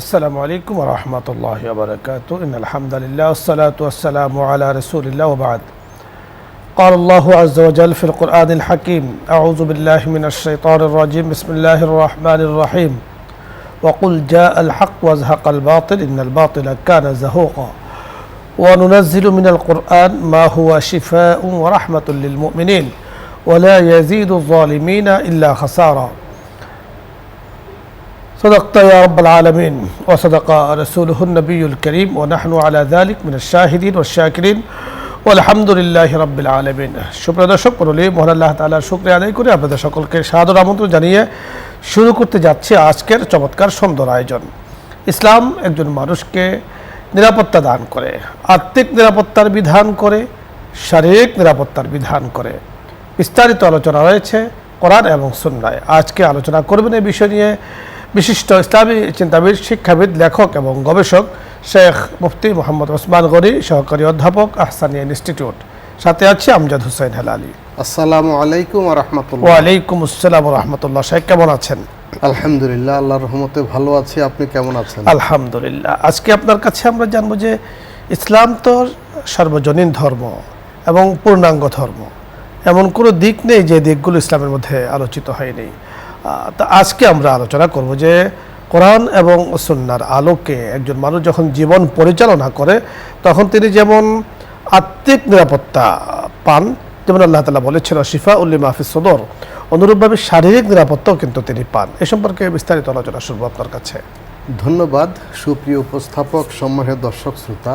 السلام عليكم ورحمة الله وبركاته إن الحمد لله والصلاة والسلام على رسول الله وبعد قال الله عز وجل في القرآن الحكيم أعوذ بالله من الشيطان الرجيم بسم الله الرحمن الرحيم وقل جاء الحق وزهق الباطل إن الباطل كان زهوقا وننزل من القرآن ما هو شفاء ورحمة للمؤمنين ولا يزيد الظالمين إلا خسارا صدقت يا رب العالمين وصدق رسوله النبي الكريم ونحن على ذلك من الشاهدين والشاكرين والحمد لله رب العالمين সুপ্রিয় দর্শক মণ্ডলী মহান আল্লাহ তাআলার শুকরিয়া আদায় করে আপনাদের সকলকে সাদর আমন্ত্রণ জানিয়ে শুরু করতে যাচ্ছি আজকের চমৎকার সুন্দর আয়োজন। ইসলাম একজন মানুষকে নিরাপত্তা দান করে, আত্মিক নিরাপত্তার বিধান করে, শারীরিক নিরাপত্তার বিধান করে। বিস্তারিত আলোচনা রয়েছে কোরআন এবং সুন্নাহয়। আজকে আলোচনা করবেন এই বিষয় নিয়ে বিশিষ্ট ইসলামী চিন্তাবিদ, শিক্ষাবিদ, লেখক এবং গবেষক শেখ মুফতি মোহাম্মদ ওসমান গনি, সহকারী অধ্যাপক, আহসানিয়া ইনস্টিটিউট। সাথে আছে আমজাদ হোসেন হেলালি। আসসালামু আলাইকুম ওয়া রাহমাতুল্লাহ। ওয়া আলাইকুম আসসালাম ওয়া রাহমাতুল্লাহ। শেখ কেমন আছেন? আলহামদুলিল্লাহ, আল্লাহর রহমতে ভালো আছি। আপনি কেমন আছেন? আলহামদুলিল্লাহ। আজকে আপনার কাছে আমরা জানবো যে ইসলাম তো সর্বজনীন ধর্ম এবং পূর্ণাঙ্গ ধর্ম, এমন কোনো দিক নেই যে দিকগুলো ইসলামের মধ্যে আলোচিত হয়নি। তা আজকে আমরা আলোচনা করব যে কোরআন এবং সুন্নাহর আলোকে একজন মানুষ যখন জীবন পরিচালনা করে তখন তিনি যেমন আত্মিক নিরাপত্তা পান, যেমন আল্লাহ তাআলা বলেছিল শিফা লিমা ফিস সুদূর, অনুরূপভাবে শারীরিক নিরাপত্তাও কিন্তু তিনি পান। এ সম্পর্কে বিস্তারিত আলোচনা শুনবো আপনার কাছে। ধন্যবাদ সুপ্রিয় উপস্থাপক, সম্মানিত দর্শক শ্রোতা।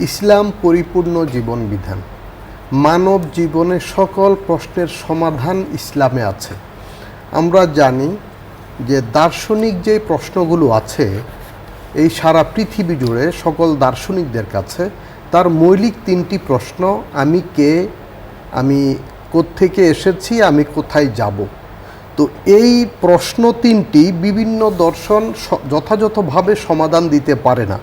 ইসলাম পরিপূর্ণ জীবন বিধান। মানব জীবনের সকল প্রশ্নের সমাধান ইসলামে আছে। আমরা জানি যে দার্শনিক যে প্রশ্নগুলো আছে এই সারা পৃথিবী জুড়ে সকল দার্শনিকদের কাছে তার মৌলিক তিনটি প্রশ্ন: আমি কে, আমি কোত্থেকে এসেছি, আমি কোথায় যাব। তো এই প্রশ্ন তিনটি বিভিন্ন দর্শন যথাযথভাবে সমাধান দিতে পারে না।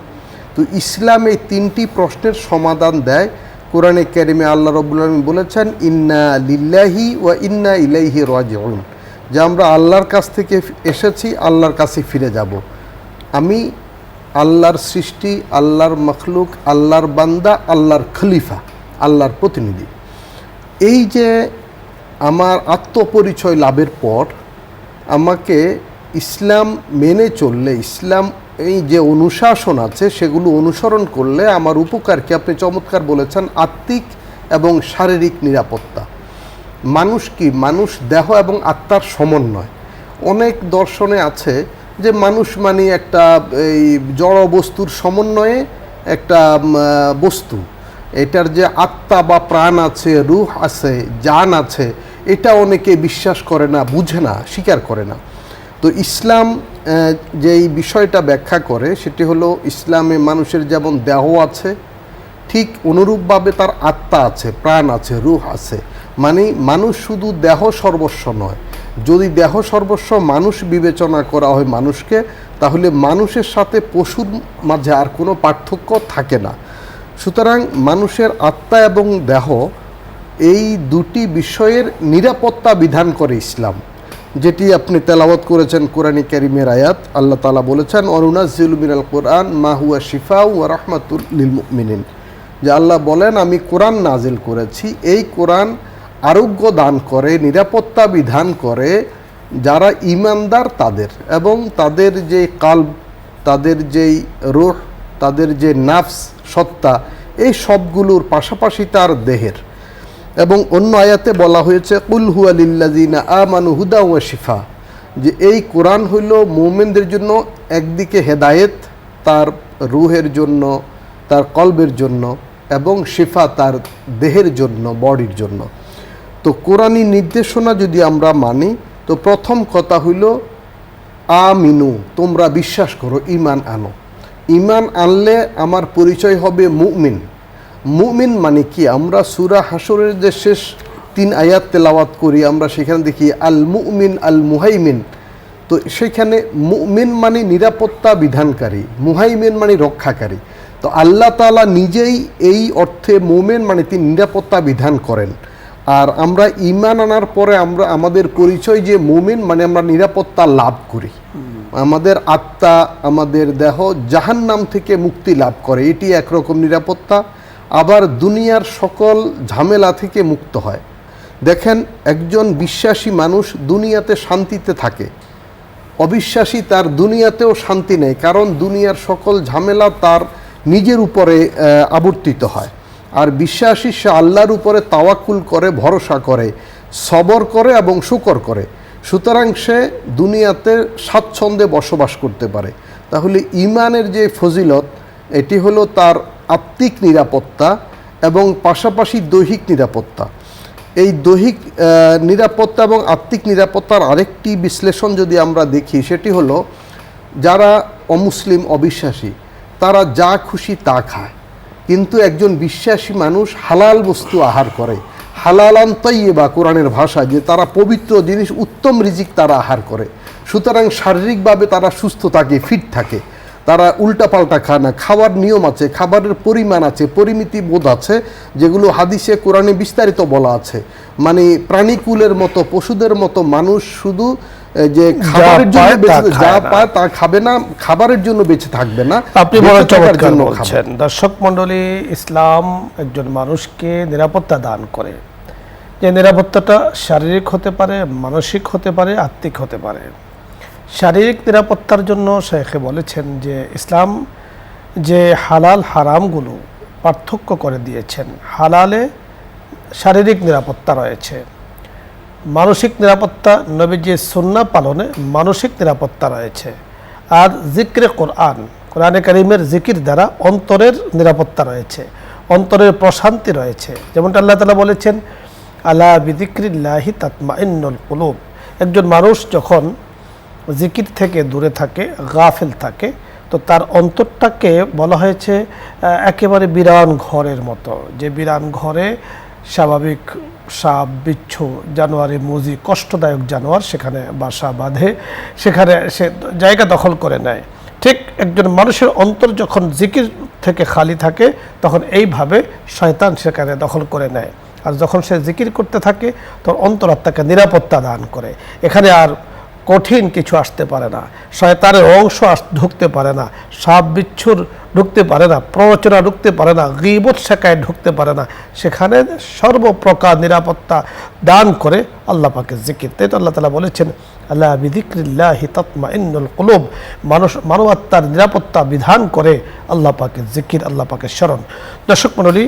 তো ইসলাম এই তিনটি প্রশ্নের সমাধান দেয়। কোরআনে কারিমে আল্লাহ রাব্বুল আলামিন বলেছেন ইন্না লিল্লাহি ওয়া ইন্না ইলাইহি রাজিউন, যে আমরা আল্লাহর কাছ থেকে এসেছি, আল্লাহর কাছে ফিরে যাব। আমি আল্লাহর সৃষ্টি, আল্লাহর মখলুক, আল্লাহর বান্দা, আল্লাহর খলিফা, আল্লাহর প্রতিনিধি। এই যে আমার আত্মপরিচয় লাভের পর আমাকে ইসলাম মেনে চললে, ইসলাম এই যে অনুশাসন আছে সেগুলো অনুসরণ করলে আমার উপকারকে আপনি চমৎকার বলেছেন, আত্মিক এবং শারীরিক নিরাপত্তা। মানুষ কি? মানুষ দেহ এবং আত্মার সমন্বয়। অনেক দর্শনে আছে যে মানুষ মানে একটা এই জড় বস্তুর সমন্বয়ে একটা বস্তু। এটার যে আত্মা বা প্রাণ আছে, রূহ আছে, জান আছে, এটা অনেকে বিশ্বাস করে না, বুঝে না, স্বীকার করে না। তো ইসলাম যেই বিষয়টা ব্যাখ্যা করে সেটি হলো, ইসলামে মানুষের যেমন দেহ আছে ঠিক অনুরূপভাবে তার আত্মা আছে, প্রাণ আছে, রূহ আছে। মানে মানুষ শুধু দেহ সর্বস্ব নয়। যদি দেহ সর্বস্ব মানুষ বিবেচনা করা হয় মানুষকে, তাহলে মানুষের সাথে পশুর মাঝে আর কোনো পার্থক্য থাকে না। সুতরাং মানুষের আত্মা এবং দেহ এই দুটি বিষয়ের নিরাপত্তা বিধান করে ইসলাম, যেটি আপনি তেলাওয়াত করেছেন কোরআনে কারিমের আয়াত। আল্লাহ তাআলা বলেছেন ওয়ানুনাজ্জিলু মিনাল কুরআন মা হুয়া শিফাউ ওয়া রাহমাতুল লিল মুমিনিন, যে আল্লাহ বলেন আমি কোরআন নাজিল করেছি, এই কোরআন আরোগ্য দান করে, নিরাপত্তা বিধান করে যারা ঈমানদার তাদের, এবং তাদের যে কালব, তাদের যেই রূহ, তাদের যে নাফস, সত্তা, এই সবগুলোর পাশাপাশি তার দেহের। এবং অন্য আয়াতে বলা হয়েছে কুল হুয়া লিল্লাযিনা আমানু হুদা ওয়া শিফা, যে এই কোরআন হইল মুমিনদের জন্য একদিকে হেদায়েত, তার রুহের জন্য, তার কলবের জন্য, এবং শিফা তার দেহের জন্য, বডির জন্য। তো কোরআনী নির্দেশনা যদি আমরা মানি, তো প্রথম কথা হইল আমিনু, তোমরা বিশ্বাস করো, ঈমান আনো। ঈমান আনলে আমার পরিচয় হবে মুমিন। মুমিন মানে কি? আমরা সূরা হাশরের যে শেষ 3 আয়াত তেলাওয়াত করি, আমরা সেখানে দেখি আল মুমিন আল মুহাইমিন। তো সেখানে মুমিন মানে নিরাপত্তা বিধানকারী, মুহাইমিন মানে রক্ষাকারী। তো আল্লাহ তাআলা নিজেই এই অর্থে মুমিন মানে তিনি নিরাপত্তা বিধান করেন। আর আমরা ঈমান আনার পরে আমরা আমাদের পরিচয় যে মুমিন মানে আমরা নিরাপত্তা লাভ করি। আমাদের আত্মা, আমাদের দেহ জাহান্নাম থেকে মুক্তি লাভ করে, এটি একরকম নিরাপত্তা। আবার দুনিয়ার সকল ঝামেলা থেকে মুক্ত হয়। দেখেন, একজন বিশ্বাসী মানুষ দুনিয়াতে শান্তিতে থাকে, অবিশ্বাসী তার দুনিয়াতেও শান্তি নেই, কারণ দুনিয়ার সকল ঝামেলা তার নিজের উপরে আবর্তিত হয়। আর বিশ্বাসী সে আল্লাহর উপরে তাওয়াক্কুল করে, ভরসা করে, সবর করে এবং শুকর করে, সুতরাং সে দুনিয়াতে স্বাচ্ছন্দ্যে বসবাস করতে পারে। তাহলে ইমানের যে ফজিলত, এটি হলো তার আত্মিক নিরাপত্তা এবং পাশাপাশি দৈহিক নিরাপত্তা। এই দৈহিক নিরাপত্তা এবং আত্মিক নিরাপত্তার আরেকটি বিশ্লেষণ যদি আমরা দেখি, সেটি হলো যারা অমুসলিম, অবিশ্বাসী, তারা যা খুশি তা খায়, কিন্তু একজন বিশ্বাসী মানুষ হালাল বস্তু আহার করে, হালালান তাইয়্যিবা, কোরআনের ভাষা, যে তারা পবিত্র জিনিস, উত্তম রিজিক তারা আহার করে। সুতরাং শারীরিকভাবে তারা সুস্থ থাকে, ফিট থাকে, তারা উল্টাপাল্টা খায় না। খাওয়ার নিয়ম আছে, খাবারের পরিমাণ আছে, পরিমিতি বোধ আছে, যেগুলো হাদিসে, কোরআনে বিস্তারিত বলা আছে। মানে প্রাণীকুলের মতো, পশুদের মতো মানুষ শুধু যে খাবারের জন্য যা পায় তা খাবে না, খাবারের জন্য বেঁচে থাকবে না। আপনি বড় চমৎকার বলছেন। দর্শক মণ্ডলী, ইসলাম একজন মানুষকে নিরাপত্তা দান করে, যে নিরাপত্তাটা শারীরিক হতে পারে, মানসিক হতে পারে, আত্মিক হতে পারে। শারীরিক নিরাপত্তার জন্য শেখে বলেছেন যে ইসলাম যে হালাল হারামগুলো পার্থক্য করে দিয়েছেন, হালালে শারীরিক নিরাপত্তা রয়েছে, মানসিক নিরাপত্তা, নবীজির সুন্নাহ পালনে মানসিক নিরাপত্তা রয়েছে। আর জিক্রে কোরআন, কোরআনে কারীমের জিকির দ্বারা অন্তরের নিরাপত্তা রয়েছে, অন্তরের প্রশান্তি রয়েছে। যেমনটা আল্লাহ তাআলা বলেছেন, আলা বিযিক্রিল্লাহি তাতমাইন্নুল কুলুব। একজন মানুষ যখন জিকির থেকে দূরে থাকে, গাফিল থাকে, তো তার অন্তরটাকে বলা হয়েছে একেবারে বিরান ঘরের মতো, যে বিরান ঘরে স্বাভাবিক সাপ, বিচ্ছু, জানোয়ারি, মুজি, কষ্টদায়ক জানোয়ার সেখানে বাসা বাঁধে, সেখানে সে জায়গা দখল করে নেয়। ঠিক একজন মানুষের অন্তর যখন জিকির থেকে খালি থাকে, তখন এইভাবে শয়তান সেখানে দখল করে নেয়। আর যখন সে জিকির করতে থাকে, তখন অন্তরাত্মাকে নিরাপত্তা দান করে। এখানে আর কঠিন কিছু আসতে পারে না, শয়তানের অংশ ঢুকতে পারে না, সাপ বিচ্ছুর ঢুকতে পারে না, প্ররোচনা ঢুকতে পারে না, গীবত শেখায় ঢুকতে পারে না। সেখানে সর্বপ্রকার নিরাপত্তা দান করে আল্লাহ পাকের জিকির। তাই তো আল্লাহ তাআলা বলেছেন, আলা বিযিক্রিল্লাহি তাতমাইন্নুল কুলুব, মানবাত্মার নিরাপত্তা বিধান করে আল্লাহ পাকের জিকির, আল্লাহ পাকের স্মরণ। দর্শক মণ্ডলী,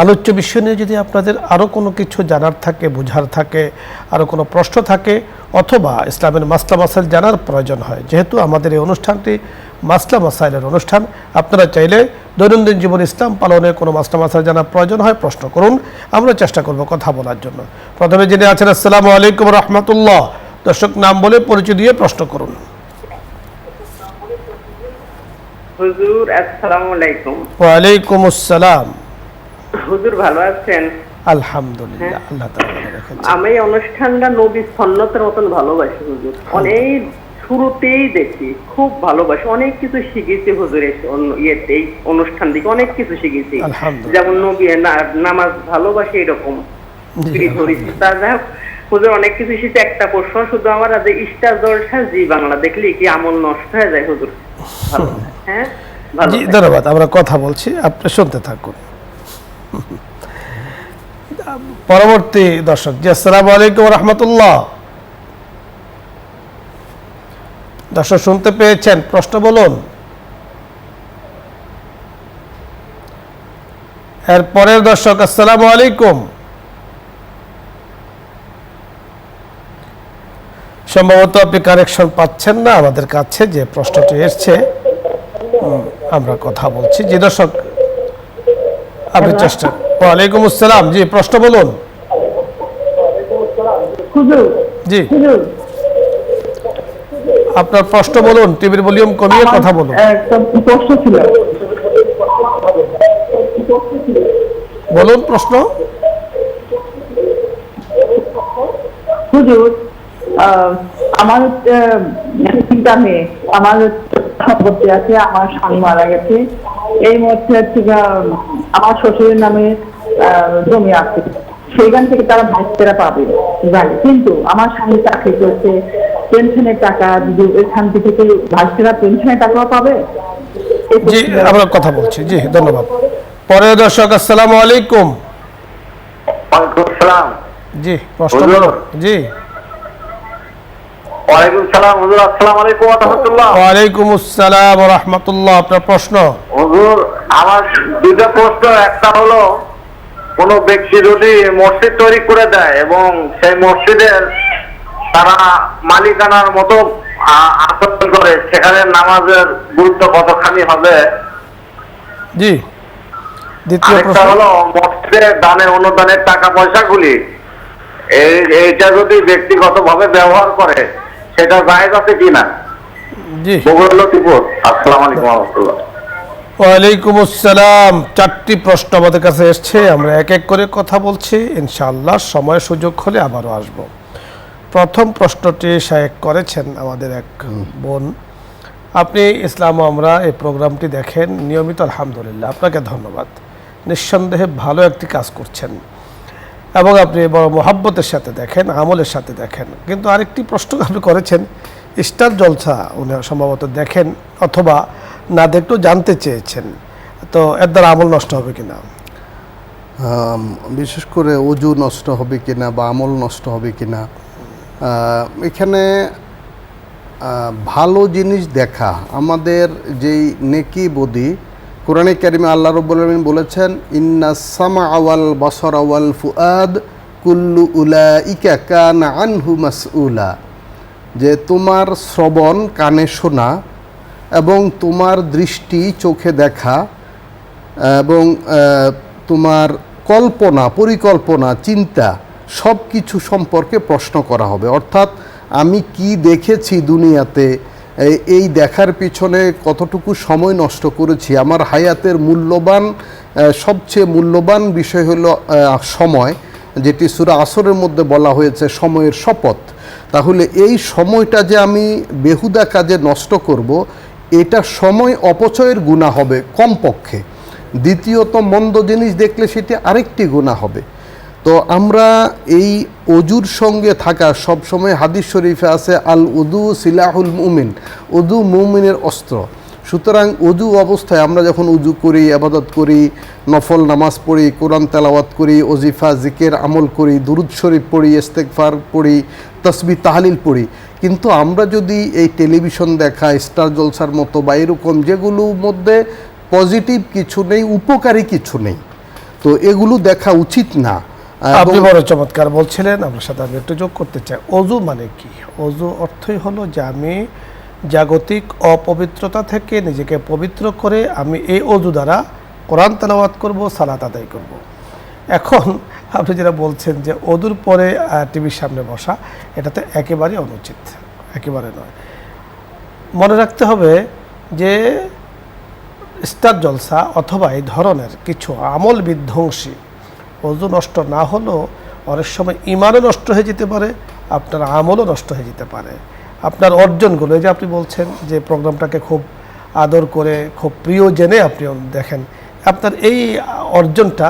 আলোচ্য বিষয় নিয়ে যদি আপনাদের আরও কোনো কিছু জানার থাকে, বোঝার থাকে, আরও কোনো প্রশ্ন থাকে, অথবা ইসলামের মাসলা মাসাইল জানার প্রয়োজন হয়, যেহেতু আমাদের এই অনুষ্ঠানটি মাসলা মাসাইলের অনুষ্ঠান, আপনারা চাইলে দৈনন্দিন জীবন ইসলাম পালনে কোনো মাসলা মাসাইল জানার প্রয়োজন হয়, প্রশ্ন করুন, আমরা চেষ্টা করব কথা বলার জন্য। প্রথমে যিনি আছেন, আসসালামু আলাইকুম রহমতুল্লাহ। দর্শক নাম বলে পরিচয় দিয়ে প্রশ্ন করুন। হুজুর আসসালামু আলাইকুম। ওয়ালাইকুম আসসালাম। হুজুর ভালো আছেন? আলহামদুলিল্লাহ, আল্লাহ তাআলা ভালো রেখেছেন। আমি অনুষ্ঠানটা নবী সুন্নতের মতন ভালোবাসি হুজুর, অনেক শুরুতেই দেখি, খুব ভালোবাসি, অনেক কিছু শিখেছি হুজুর। এই অনুষ্ঠান থেকে অনেক কিছু শিখেছি, যেমন নবী নামাজ ভালোবাসি, এরকম হুজুর অনেক কিছু শিখেছি। একটা প্রশ্ন শুধু আমার, আজ ইস্টার জলসা জি বাংলা দেখলি কি আমল নষ্ট হয়ে যায় হুজুর? হ্যাঁ, জি ধন্যবাদ, আমরা কথা বলছি, আপনি শুনতে থাকুন। পরবর্তী দর্শক, জি আসসালামু আলাইকুম রহমতুল্লাহ। দর্শক শুনতে পেয়েছেন? প্রশ্ন বলুন। এরপরের দর্শক, আসসালামু আলাইকুম। সম্ভবত আপনি কানেকশন পাচ্ছেন না আমাদের কাছে, যে প্রশ্নটি এসছে আমরা কথা বলছি। জি দর্শক, আপনি চেষ্টা। ওয়ালাইকুম আসসালাম, জি প্রশ্ন বলুন। জি আপনার প্রশ্ন বলুন, টিভির ভলিউম কমিয়ে কথা বলুন। প্রশ্ন ছিল, বলুন প্রশ্ন। হুজুর আমার তিনটা মেয়ে, আমার সম্পত্তি আছে, আমার স্বামী মারা গেছে, এই মধ্যে হচ্ছে আমার শ্বশুরের নামে জমি আছে, সেইখান থেকে তারা ভাইসেরা পাবে জানি, কিন্তু আমার স্বামী চাকরি করছে, পেনশনের টাকা যদি এখান থেকে ভাইসেরা পেনশনের টাকাও পাবে? জি, আমরা কথা বলছি। জি, ধন্যবাদ। পরে দর্শক, আসসালামু আলাইকুম। ওয়ালাইকুম আসসালাম। জি, প্রশ্ন হুজুর। করুন। জি, ওয়ালাইকুম সালাম হুজুর, আসসালামু আলাইকুম ওয়া রাহমাতুল্লাহ। ওয়ালাইকুম আসসালাম ওয়া রাহমাতুল্লাহ। আপনার প্রশ্ন? হুজুর, আমার দুইটা প্রশ্ন। একটা হলো, কোন ব্যক্তি যদি মসজিদ তৈরি করে দেয় এবং সেই মসজিদের তারা মালিকানার মতো আচরণ করে, সেখানে নামাজের গুরুত্ব কতখানি হবে? জি, দ্বিতীয় আরেকটা প্রশ্ন। হলো, মসজিদের দানে অনুদানের টাকা পয়সাগুলি এইটা যদি ব্যক্তিগতভাবে ব্যবহার করে, সেটা জায়েজ আছে কিনা? জি, বগুড়া লতিপুর। আসসালামু আলাইকুম ওয়া রাহমাতুল্লাহ। ওয়ালাইকুম আসসালাম। 4টি প্রশ্ন আমাদের কাছে এসছে, আমরা এক এক করে কথা বলছি। ইনশাআল্লাহ সময় সুযোগ হলে আবারও আসব। প্রথম প্রশ্নটি শায়েখ করেছেন আমাদের এক বোন। আপনি ইসলাম ও আমরা এই প্রোগ্রামটি দেখেন নিয়মিত, আলহামদুলিল্লাহ, আপনাকে ধন্যবাদ। নিঃসন্দেহে ভালো একটি কাজ করছেন এবং আপনি বড় মোহাব্বতের সাথে দেখেন, আমলের সাথে দেখেন। কিন্তু আরেকটি প্রশ্ন আপনি করেছেন, স্টার জলসা উনি সম্ভবত দেখেন অথবা না দেখলেও জানতে চেয়েছেন, তো এর দ্বারা আমল নষ্ট হবে কিনা? বিশেষ করে অজু নষ্ট হবে কিনা বা আমল নষ্ট হবে কিনা, এখানে ভালো জিনিস দেখা আমাদের যেই নেকি বদি, কোরআনে কারিমে আল্লাহ রাব্বুল আলামিন বলেছেন, ইন্নাস সামআ ওয়াল বাসারা ওয়াল ফুআদ কুল্লু উলাইকা কানা আনহু মাসউলা, যে তোমার শ্রবণ কানে শোনা এবং তোমার দৃষ্টি চোখে দেখা এবং তোমার কল্পনা, পরিকল্পনা, চিন্তা সব কিছু সম্পর্কে প্রশ্ন করা হবে। অর্থাৎ আমি কি দেখেছি দুনিয়াতে, এই দেখার পিছনে কতটুকু সময় নষ্ট করেছি, আমার হায়াতের মূল্যবান সবচেয়ে মূল্যবান বিষয় হলো সময়, যেটি সূরা আসরের মধ্যে বলা হয়েছে সময়ের শপথ। তাহলে এই সময়টা যে আমি বেহুদা কাজে নষ্ট করব, এটা সময় অপচয়ের গুনাহ হবে কমপক্ষে। দ্বিতীয়ত, মন্দ জিনিস দেখলে সেটি আরেকটি গুনাহ হবে। তো আমরা এই অজুর সঙ্গে থাকা, সবসময় হাদিস শরীফে আছে আল উদু সিলাহুল মুমিন, উদু মুমিনের অস্ত্র। সুতরাং অজু অবস্থায় আমরা যখন উজু করি, ইবাদত করি, নফল নামাজ পড়ি, কোরআন তেলাওয়াত করি, ওজিফা জিকির আমল করি, দুরুদ শরীফ পড়ি, ইস্তেগফার পড়ি, তাসবিহ তাহলিল পড়ি, কিন্তু আমরা যদি এই টেলিভিশন দেখা, স্টার জলসার মতো বা এরকম যেগুলোর মধ্যে পজিটিভ কিছু নেই, উপকারী কিছু নেই, তো এগুলো দেখা উচিত না। আপনি বড় চমৎকার বলছিলেন, আপনার সাথে আমি একটু যোগ করতে চাই। অজু মানে কি? অজু অর্থই হলো যে আমি জাগতিক অপবিত্রতা থেকে নিজেকে পবিত্র করে আমি এই অজু দ্বারা কোরআন তেলাওয়াত করব, সালাত আদায় করব। এখন আপনি যেটা বলছেন যে অজুর পরে টিভির সামনে বসা, এটা তো একেবারেই অনুচিত, একেবারে নয়। মনে রাখতে হবে যে স্টার জলসা অথবা এই ধরনের কিছু আমল বিধ্বংসী, অজু নষ্ট না হলেও অনেক সময় ইমানও নষ্ট হয়ে যেতে পারে, আপনার আমলও নষ্ট হয়ে যেতে পারে। আপনার অর্জনগুলো, এই যে আপনি বলছেন যে প্রোগ্রামটাকে খুব আদর করে, খুব প্রিয় জেনে আপনি দেখেন, আপনার এই অর্জনটা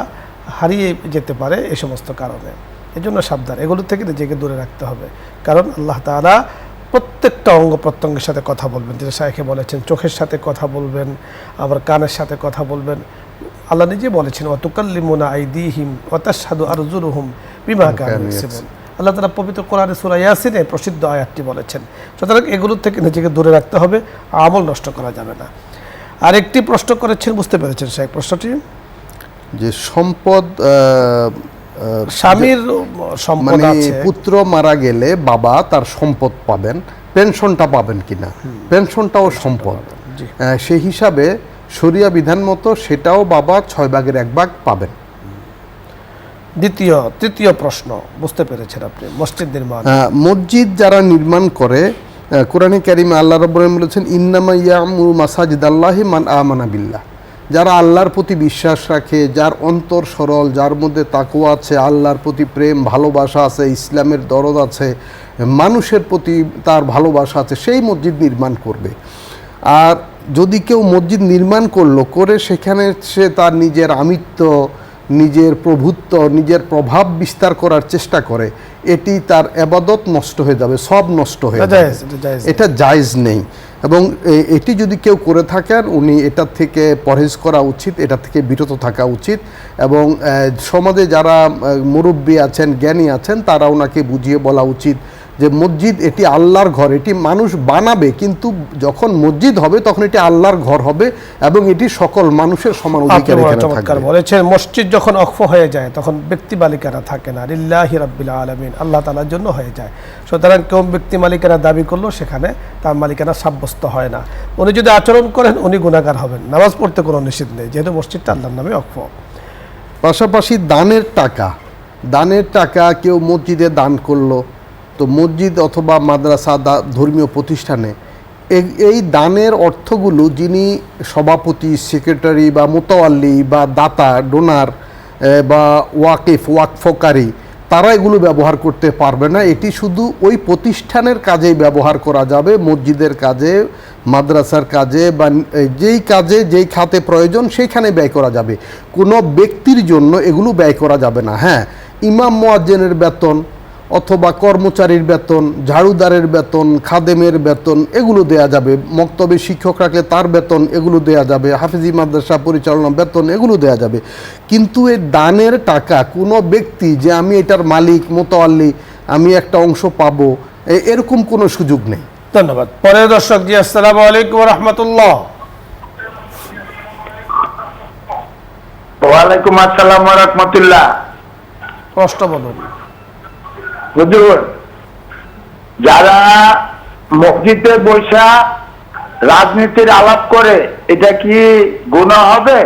হারিয়ে যেতে পারে এই সমস্ত কারণে। এই জন্য সাবধান, এগুলো থেকে নিজেকে দূরে রাখতে হবে। কারণ আল্লাহ তাআলা প্রত্যেকটা অঙ্গ প্রত্যঙ্গের সাথে কথা বলবেন, যেটা শাইখে বলেছেন, চোখের সাথে কথা বলবেন, আবার কানের সাথে কথা বলবেন। আল্লাহ নিজে বলেছেন, ওয়াতুকাল্লিমুনা আইদিহিম ওয়া তাশহাদু আরজুলুহুম বিমা কানু ইয়াকসিবুন। আল্লাহ তাআলা পবিত্র কোরআনে সূরা ইয়াসিনে প্রসিদ্ধ আয়াতটি বলেছেন। সুতরাং এগুলো থেকে নিজেকে দূরে রাখতে হবে, আমল নষ্ট করা যাবে না। আরেকটি প্রশ্ন করেছেন, বুঝতে পেরেছেন শাইখ প্রশ্নটি? যে সম্পদ, স্বামীর সম্পদ মানে আছে, পুত্র মারা গেলে বাবা তার সম্পদ পাবেন, পেনশনটা পাবেন কিনা, পেনশনটাও সম্পদ, সেই হিসাবে শরিয়া বিধান মতো সেটাও বাবা 6 ভাগের 1 ভাগ পাবেন। তৃতীয় প্রশ্ন বুঝতে পেরেছেন আপনি, মসজিদ নির্মাণ। মসজিদ যারা নির্মাণ করে, কোরআনে কারিমে আল্লাহ রাব্বুল আলামিন বলেছেন, ইন্নামা ইয়ামুরু মাসাজিদাল্লাহি মান আমানা বিল্লাহ, যারা আল্লাহর প্রতি বিশ্বাস রাখে, যার অন্তর সরল, যার মধ্যে তাকওয়া আছে, আল্লাহর প্রতি প্রেম ভালোবাসা আছে, ইসলামের দরদ আছে, মানুষের প্রতি তার ভালোবাসা আছে, সেই মসজিদ নির্মাণ করবে। আর যদি কেউ মসজিদ নির্মাণ করে সেখানে সে তার নিজের আমিত্ব, নিজের প্রভুত্ব, নিজের প্রভাব বিস্তার করার চেষ্টা করে, এটি তার এবাদত নষ্ট হয়ে যাবে, সব নষ্ট হয়ে এটা যাবে। জায়েজ, এটা জায়েজ। এটা জায়েজ নেই। এবং এটি যদি কেউ করে থাকেন, উনি এটা থেকে পরহেজ করা উচিত, এটা থেকে বিরত থাকা উচিত। এবং সমাজে যারা মুরব্বী আছেন, জ্ঞানী আছেন, তারা ওনাকে বুঝিয়ে বলা উচিত যে মসজিদ এটি আল্লাহর ঘর, এটি মানুষ বানাবে, কিন্তু যখন মসজিদ হবে তখন এটি আল্লাহর ঘর হবে এবং এটি সকল মানুষের সমান আপনি অধিকার বড় এখানে চমৎকার থাকবে। বলেছেন, মসজিদ যখন অক্ফ হয়ে যায় তখন ব্যক্তি মালিকানা থাকে না, লিল্লাহি রাব্বিল আলামিন, আল্লাহ তাআলার জন্য হয়ে যায়। সুতরাং কেউ ব্যক্তি মালিকানা দাবি করলো সেখানে তার মালিকানা সাব্যস্ত হয় না। উনি যদি আচরণ করেন উনি গুনাহগার হবেন, নামাজ পড়তে কোনো নিষেধ নেই, যেহেতু মসজিদটা আল্লাহর নামে অক্ফ। পাশাপাশি দানের টাকা কেউ মসজিদে দান করলো, তো মসজিদ অথবা মাদ্রাসা ধর্মীয় প্রতিষ্ঠানে এই দানের অর্থগুলো যিনি সভাপতি, সেক্রেটারি বা মোতাওয়াল্লি বা দাতা, ডোনার বা ওয়াকফকারী, তারা এগুলো ব্যবহার করতে পারবে না। এটি শুধু ওই প্রতিষ্ঠানের কাজেই ব্যবহার করা যাবে, মসজিদের কাজে, মাদ্রাসার কাজে বা যেই খাতে প্রয়োজন সেইখানে ব্যয় করা যাবে। কোনো ব্যক্তির জন্য এগুলো ব্যয় করা যাবে না। হ্যাঁ, ইমাম মুয়াজ্জিনের বেতন অথবা কর্মচারীর বেতন, ঝাড়ুদারের বেতন, খাদেমের বেতন, এগুলো দেয়া যাবে। মক্তবে শিক্ষক রাখলে তার বেতন, এগুলো দেয়া যাবে। হাফিজি মাদ্রাসা পরিচালনা বেতন, এগুলো দেয়া যাবে। কিন্তু এই দানের টাকা কোনো ব্যক্তি যে আমি এটার মালিক, মোতাওয়াল্লি, আমি একটা অংশ পাবো, এরকম কোনো সুযোগ নেই। ধন্যবাদ। পরের দর্শক জি, আসসালামু আলাইকুম ওয়া রাহমাতুল্লাহ। ওয়ালাইকুম আসসালাম ওয়া রাহমাতুল্লাহ। প্রশ্ন বলুন। হুজুর, যারা মসজিদে বসা রাজনীতির আলাপ করে, এটা কি গুনাহ হবে?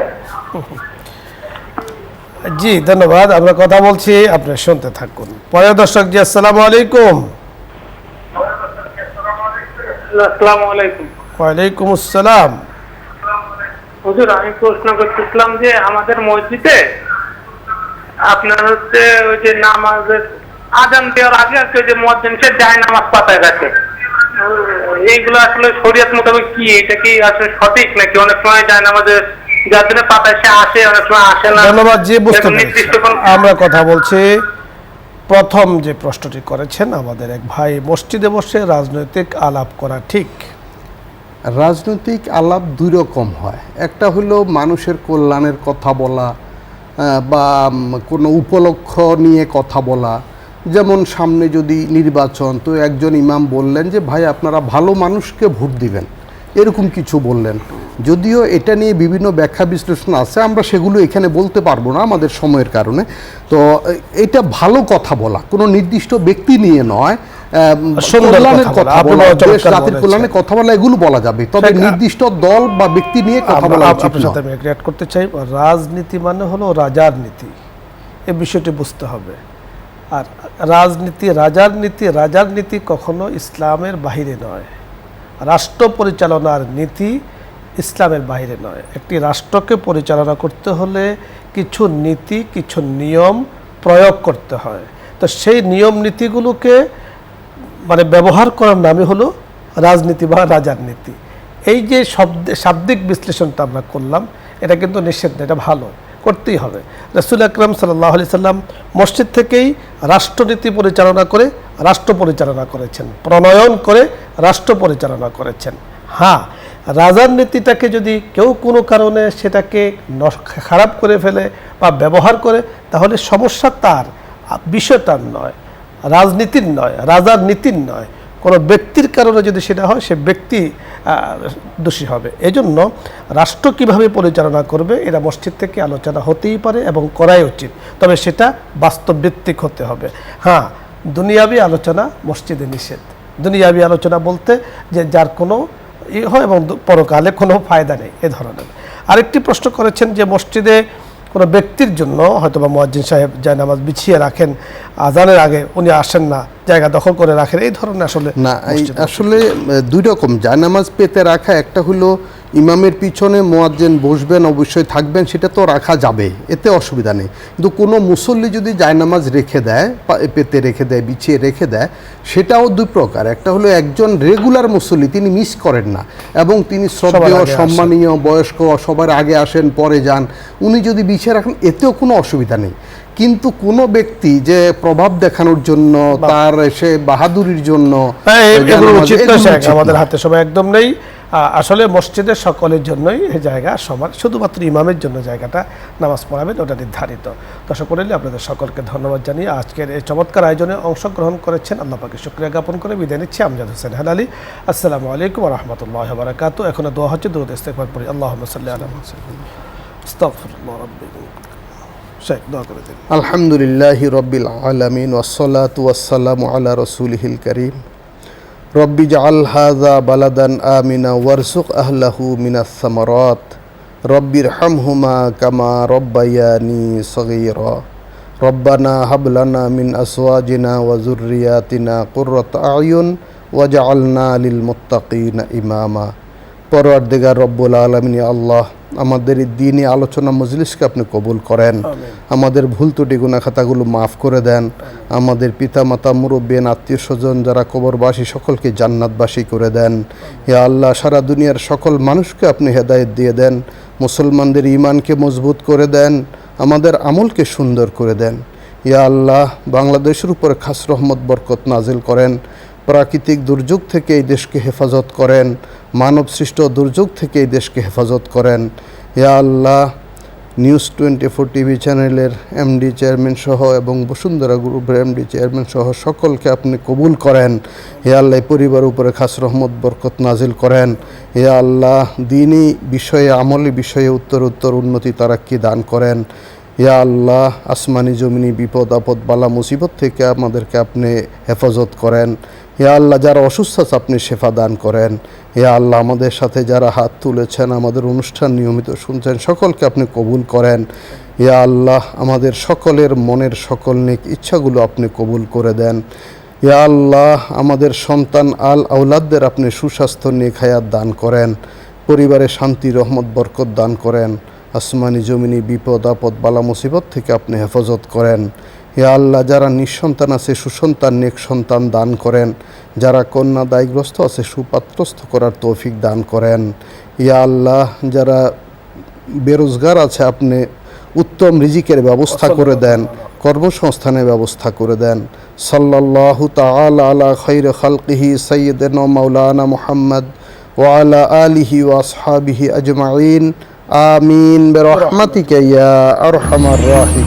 জি ধন্যবাদ, আমরা কথা বলছি, আপনি শুনতে থাকুন। পরের দর্শক জি, আসসালামু আলাইকুম। আসসালামু আলাইকুম। ওয়ালাইকুম আসসালাম। হুজুর, আমি প্রশ্ন করতেছিলাম যে আমাদের মসজিদে আপনার হচ্ছে ওই যে নামাজের আজান দেওয়ার আগে আর কি ওই যে মুয়াজ্জিন সে যায় নামাজ পাতায় রাখে, এইগুলো আসলে শরীয়ত মোতাবেক কি, এটা কি আসলে সঠিক নাকি? অনেক সময় যায় নামাজের যার জন্য পাতায় সে আসে, অনেক সময় আসে না। ধন্যবাদ জি, বুঝতে পেরেছি। নির্দিষ্ট কোন- আমরা কথা বলছি, প্রথম যে প্রশ্নটি করেছেন আমাদের এক ভাই, মসজিদে বসে রাজনৈতিক আলাপ করা ঠিক? রাজনৈতিক আলাপ দুই রকম হয়। একটা হলো মানুষের কল্যাণের কথা বলা বা কোনো উপলক্ষ নিয়ে কথা বলা। যেমন সামনে যদি নির্বাচন, তো একজন ইমাম বললেন যে ভাই আপনারা ভালো মানুষকে ভোট দিবেন, এরকম কিছু বললেন। যদিও এটা নিয়ে বিভিন্ন ব্যাখ্যা বিশ্লেষণ আছে, আমরা সেগুলো এখানে বলতে পারবো না আমাদের সময়ের কারণে। তো এটা ভালো কথা বলা, কোনো নির্দিষ্ট ব্যক্তি নিয়ে নয়, কল্যাণের কথা বলা, দেশ জাতির কল্যাণে কথা বলা, এগুলো বলা যাবে। তবে নির্দিষ্ট দল বা ব্যক্তি নিয়ে কথা বলা উচিত আপনার সাথে আমি এগ্রি করতে চাই। রাজনীতি মানে হলো রাজার নীতি, এই বিষয়টি বুঝতে হবে। আর রাজনীতি, রাজার নীতি কখনো ইসলামের বাহিরে নয়। রাষ্ট্র পরিচালনার নীতি ইসলামের বাইরে নয়। একটি রাষ্ট্রকে পরিচালনা করতে হলে কিছু নীতি, কিছু নিয়ম প্রয়োগ করতে হয়। তো সেই নিয়ম নীতিগুলোকে মানে ব্যবহার করার নামই হলো রাজনীতি বা রাজার নীতি। এই যে শাব্দিক বিশ্লেষণটা আমরা করলাম, এটা কিন্তু নিষেধ না, এটা ভালো, করতেই হবে। রাসূল আকরাম সাল্লাল্লাহু আলাইহি সাল্লাম মসজিদ থেকেই রাষ্ট্রনীতি পরিচালনা করে রাষ্ট্র পরিচালনা করেছেন, প্রণয়ন করে রাষ্ট্র পরিচালনা করেছেন। হ্যাঁ, রাজার নীতিটাকে যদি কেউ কোনো কারণে সেটাকে খারাপ করে ফেলে বা ব্যবহার করে, তাহলে সমস্যা তার, বিষয় তার নয়, রাজনীতির নয়, রাজার নীতির নয়। কোনো ব্যক্তির কারণে যদি সেটা হয়, সে ব্যক্তি দোষী হবে। এজন্য রাষ্ট্র কিভাবে পরিচালনা করবে এটা মসজিদ থেকে আলোচনা হতেই পারে এবং করাই উচিত, তবে সেটা বাস্তবভিত্তিক হতে হবে। হ্যাঁ, দুনিয়াবি আলোচনা মসজিদে নিষেধ। দুনিয়াবি আলোচনা বলতে যে যার কোনো হয় এবং পরকালে কোনো ফায়দা নেই, এ ধরনের। আরেকটি প্রশ্ন করেছেন যে মসজিদে কোনো ব্যক্তির জন্য হয়তো বা মুয়াজ্জিন সাহেব যায় নামাজ বিছিয়ে রাখেন, আজানের আগে উনি আসেন না, জায়গা দখল করে রাখেন, এই ধরনের আসলে না। আসলে দুই রকম জায়নামাজ পেতে রাখা, একটা হলো ইমামের পিছনে মুয়াজ্জিন বসবেন, অবশ্যই থাকবেন, সেটা তো রাখা যাবে, এতে অসুবিধা নেই। কিন্তু কোনো মুসল্লি যদি জায়নামাজ রেখে দেয়, পেতে রেখে দেয়, বিছিয়ে রেখে দেয়, সেটাও দুই প্রকার। একটা হলো একজন রেগুলার মুসল্লি, তিনি মিস করেন না এবং তিনি শ্রদ্ধেয়, সম্মানীয়, বয়স্ক, সবার আগে আসেন পরে যান, উনি যদি বিছিয়ে রাখেন এতেও কোনো অসুবিধা নেই। কিন্তু কোনো ব্যক্তি যে প্রভাব দেখানোর জন্য, তার সে বাহাদুরির জন্য এগুলো উচিত না, এগুলো শেখ। উচিত না। আমাদের হাতে সময় একদম নেই। আসলে মসজিদের সকলের জন্যই এই জায়গা সমান, শুধুমাত্র ইমামের জন্য জায়গাটা নামাজ পড়াবেন ওটা নির্ধারিত। দর্শক মণ্ডলী, আপনাদের সকলকে ধন্যবাদ জানিয়ে আজকের এই চমৎকার আয়োজনে অংশগ্রহণ করেছেন আল্লাহ পাকের শুকরিয়া জ্ঞাপন করে বিদায় নিচ্ছি। আমজাদ হোসেন হেলালি। আসসালামু আলাইকুম ওয়া রাহমাতুল্লাহি ওয়া বারাকাতুহু। এখন দোয়া হচ্ছে, দুরূদ ইস্তিগফার পড়ি। আল্লাহুম্মা সাল্লি আলা মুহাম্মাদ। আস্তাগফিরুল্লাহ রাব্বি। শেখ দোয়া করে দিন। আলহামদুলিল্লাহি রব্বিল আলামিন ওয়াসসালাতু ওয়াসসালামু আলা রাসূলিহিল কারীম। রব্বি জাআল হাযা বালাদান আমিনা ওয়ারযুক আহলাহু মিনাস সামারাত। রব্বিরহামহুমা কামা রব্বায়ানি সগীরা। রব্বানা হাব লানা মিন আজওয়াজিনা ওয়া যুররিয়াতিনা কুররাতা আয়ুন ওয়াজআলনা লিল মুত্তাকিনা ইমামা। পরওয়ারদিগার রব্বুল আলামিন, ইয়া আল্লাহ, আমাদের এই দ্বীনি আলোচনা মজলিসকে আপনি কবুল করেন। আমাদের ভুল ত্রুটি গুনাহ খাতাগুলো মাফ করে দেন। আমাদের পিতা মাতা, মুরব্বিয়ান, আত্মীয় স্বজন যারা কবরবাসী সকলকে জান্নাতবাসী করে দেন। ইয়া আল্লাহ, সারা দুনিয়ার সকল মানুষকে আপনি হেদায়েত দিয়ে দেন। মুসলমানদের ঈমানকে মজবুত করে দেন। আমাদের আমলকে সুন্দর করে দেন। ইয়া আল্লাহ, বাংলাদেশের উপর খাস রহমত বরকত নাজিল করেন। প্রাকৃতিক দুর্যোগ থেকে এই দেশকে হেফাজত করেন। মানব সৃষ্ট দুর্যোগ থেকে এই দেশকে হেফাজত করেন। ইয়া আল্লাহ, নিউজ 24 টিভি চ্যানেলের এমডি চেয়ারম্যান সহ এবং বসুন্ধরা গ্রুপের এমডি চেয়ারম্যান সহ সকলকে আপনি কবুল করেন। ইয়া আল্লাহ, পরিবার উপরে খাস রহমত বরকত নাজিল করেন। ইয়া আল্লাহ, দ্বীনি বিষয়ে, আমলি বিষয়ে উত্তর উন্নতি তারাক্কি দান করেন। ইয়া আল্লাহ, আসমানি জমিনি বিপদ আপদ বালা মুসিবত থেকে আমাদেরকে আপনি হেফাজত করেন। ইয়া আল্লাহ, যারা অসুস্থ আছে আপনি শেফা দান করেন। ইয়া আল্লাহ, আমাদের সাথে যারা হাত তুলেছেন, আমাদের অনুষ্ঠান নিয়মিত শুনছেন, সকলকে আপনি কবুল করেন। ইয়া আল্লাহ, আমাদের সকলের মনের সকল নেক ইচ্ছাগুলো আপনি কবুল করে দেন। ইয়া আল্লাহ, আমাদের সন্তান আওলাদদের আপনি সুস্বাস্থ্য নেক হায়াত দান করেন। পরিবারে শান্তি রহমত বরকত দান করেন। আসমানি জমিনি বিপদ আপদ বালা মুসিবত থেকে আপনি হেফাজত করেন। ইয়া আল্লাহ, যারা নিঃসন্তান আছে সুসন্তান নেক সন্তান দান করেন। যারা কন্যা দায়গ্রস্ত আছে সুপাত্রস্থ করার তৌফিক দান করেন। ইয়া আল্লাহ, যারা বেরোজগার আছে আপনি উত্তম রিজিকের ব্যবস্থা করে দেন, কর্মসংস্থানের ব্যবস্থা করে দেন। সাল্লাল্লাহু তাআলা আলা খায়রি খালকিহি সাইয়্যিদিনা মাওলানা মুহাম্মদ ওয়া আলা আলিহি ওয়া আসহাবিহি আজমাইন। আমিন বিরহমাতিকা ইয়া আরহামার রাহিমিন।